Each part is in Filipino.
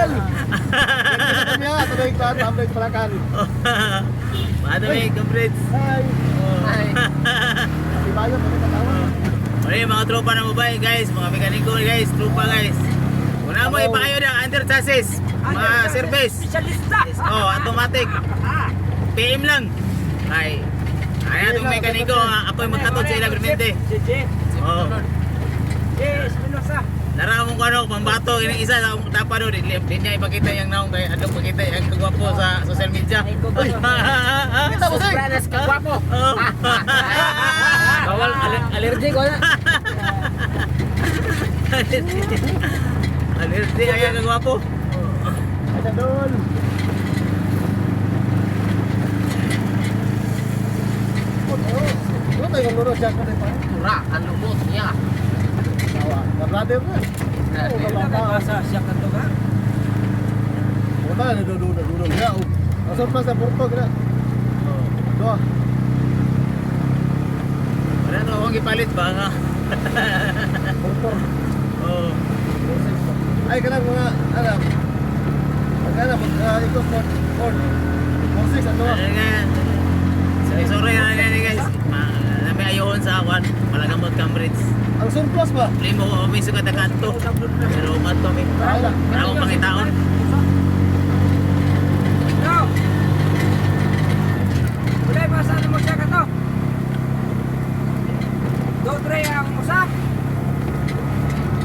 Idol! Kami nga, tuloy ko at tambay palakan. Paano may comrades? Hi! Ay. Di ba yun? Kami katawa. Ano mga tropa ng mobile guys, mga mekaniko guys, tropa guys. Una mo ipayo na under chassis, mga service. Specialista. Oh, automatic. PM lang. Ay. Ay atong mekaniko, ako'y magkatod sa ilang permente. Oh. Yes, Espinosa. Nara mo ko ano, pambato ini isa sa akong tapa do, di niya ipakita yang naong kay adong pakita yang kagwapo sa social media. Kita mo sing! Sopranos ka guwapo. Bawal allergic ko na. Alerti ay kagwapo. Idol! Ano tayo luro siya ko rin pa? Mura, ang lumot niya. Tawa. Brother na. Oo, kabata. Siya ka to ka? Wala na dulo niya. Ang surprise sa Porto gina. Doa. Wala to akong ipalit ba nga. Porto. Oh. Ay kanang mga ano. Magkana ikot mo. Ford. Moses ano? Sorry na guys. Nami ayoon sa akwan, malagamot Cambridge. Ang surplus ba? Play mo ko may sugat na kanto. Pero umat to mi. Wala. Para akong pangitaon. No. Wala pa saan mo siya ka to? Do tray ang musa.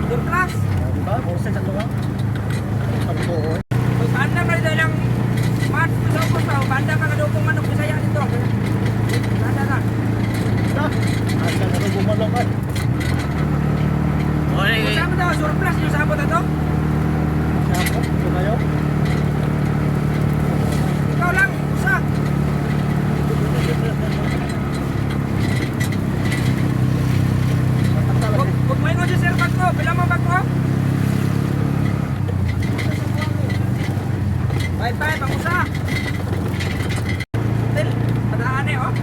Surplus. Diba? Moses ano ba? Pagbuo. Banda ka rin lang mat sa ko sa banda ka na kung ano Bisaya dito. Banda na. Asa na gumalo ka? Okay. Sama daw surplus yung sabot na to. Siya po, sumayo. Ikaw lang usa. Huwag mo ingon si sir bag ko. Pila mo bag ko? Bye-bye, pangusa. Tel, padaan eh, oh.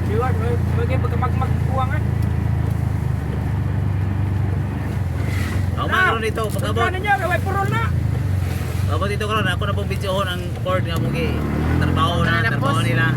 Siwag, bagay pagkamagmagkuwang eh. Ako man dito, pagkabot. Ano niya, kaway purol na. Pagkabot dito karon ako na pong videohon ang board nga mo gi trabaho nila.